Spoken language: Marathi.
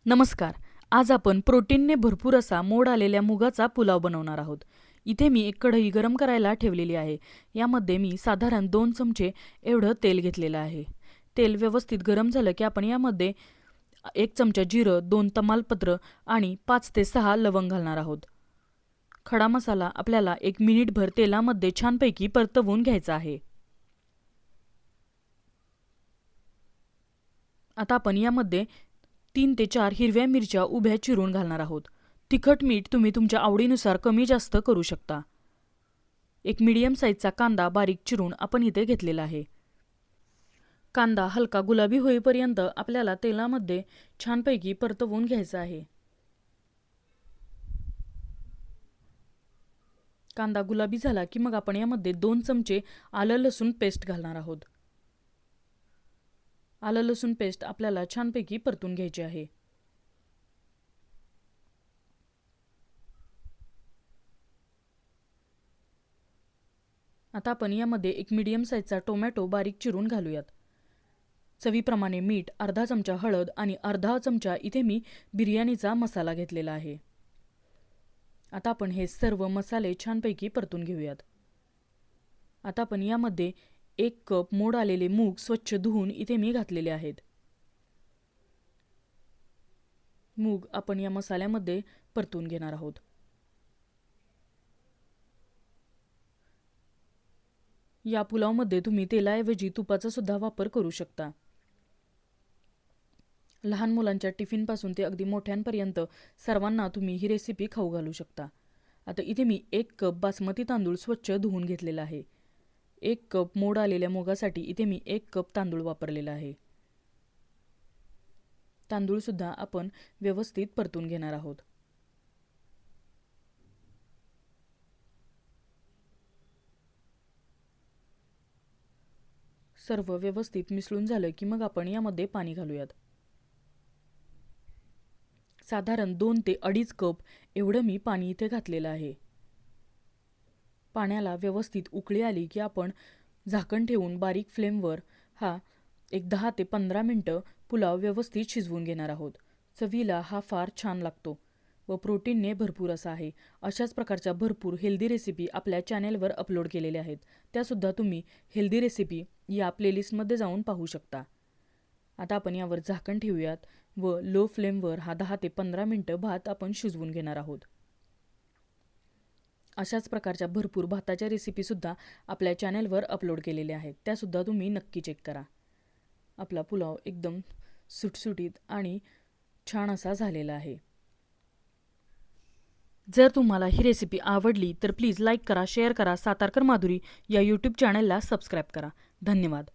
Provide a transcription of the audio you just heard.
नमस्कार. आज आपण प्रोटीनने भरपूर असा मोड आलेल्या मुगाचा पुलाव बनवणार आहोत. इथे मी एक कढई गरम करायला ठेवलेली आहे. यामध्ये मी साधारण 2 चमचे एवढं तेल घेतलेलं आहे. तेल व्यवस्थित गरम झालं की आपण यामध्ये 1 चमचा जिरं, 2 तमालपत्र आणि 5 ते 6 लवंग घालणार आहोत. खडा मसाला आपल्याला 1 मिनिटभर तेलामध्ये छानपैकी परतवून घ्यायचा आहे. आता आपण यामध्ये 3 ते 4 हिरव्या मिरच्या उभ्या चिरून घालणार आहोत. तिखट मीठ तुम्ही तुमच्या आवडीनुसार कमी जास्त करू शकता. एक मीडियम साईजचा कांदा बारीक चिरून आपण इथे घेतलेला आहे. कांदा हलका गुलाबी होईपर्यंत आपल्याला तेलामध्ये छानपैकी परतवून घ्यायचा आहे. कांदा गुलाबी झाला की मग आपण यामध्ये 2 चमचे आलं लसूण पेस्ट घालणार आहोत. आलं लसूण पेस्ट आपल्याला छानपैकी परतून घ्यायची आहे. आता आपण यामध्ये एक मीडियम साईजचा टोमॅटो बारीक चिरून घालूयात. चवीप्रमाणे मीठ, अर्धा चमचा हळद आणि अर्धा चमचा इथे मी बिर्याणीचा मसाला घेतलेला आहे. आता आपण हे सर्व मसाले छानपैकी परतून घेऊयात. आता आपण यामध्ये 1 कप मोड आलेले मूग स्वच्छ धुवून इथे मी घातलेले आहेत. मूग आपण या मसाल्यामध्ये परतून घेणार आहोत. या पुलावमध्ये तुम्ही तेलाऐवजी तुपाचा सुद्धा वापर करू शकता. लहान मुलांच्या टिफिनपासून ते अगदी मोठ्यांपर्यंत सर्वांना तुम्ही ही रेसिपी खाऊ घालू शकता. आता इथे मी 1 कप बासमती तांदूळ स्वच्छ धुवून घेतलेला आहे. 1 कप मोड आलेल्या मुगासाठी इथे मी 1 कप तांदूळ वापरलेला आहे. तांदूळ सुद्धा आपण व्यवस्थित परतून घेणार आहोत. सर्व व्यवस्थित मिसळून झालं की मग आपण यामध्ये पाणी घालूयात. साधारण 2 ते 2.5 कप एवढं मी पाणी इथे घातलेलं आहे. पाण्याला व्यवस्थित उकळी आली की आपण झाकण ठेवून बारीक फ्लेमवर हा एक 10 ते 15 मिनटं पुलाव व्यवस्थित शिजवून घेणार आहोत. चवीला हा फार छान लागतो व प्रोटीनने भरपूर असा आहे. अशाच प्रकारच्या भरपूर हेल्दी रेसिपी आपल्या चॅनेलवर अपलोड केलेल्या आहेत. त्यासुद्धा तुम्ही हेल्दी रेसिपी या प्लेलिस्टमध्ये जाऊन पाहू शकता. आता आपण यावर झाकण ठेवूयात व लो फ्लेमवर हा 10 ते 15 मिनटं भात आपण शिजवून घेणार आहोत. अशाच प्रकारच्या भरपूर भाताच्या रेसिपीसुद्धा आपल्या चॅनेलवर अपलोड केलेल्या आहेत. त्यासुद्धा तुम्ही नक्की चेक करा. आपला पुलाव एकदम सुटसुटीत आणि छान असा झालेला आहे. जर तुम्हाला ही रेसिपी आवडली तर प्लीज लाईक करा, शेअर करा. सातारकर माधुरी या यूट्यूब चॅनलला सबस्क्राईब करा. धन्यवाद.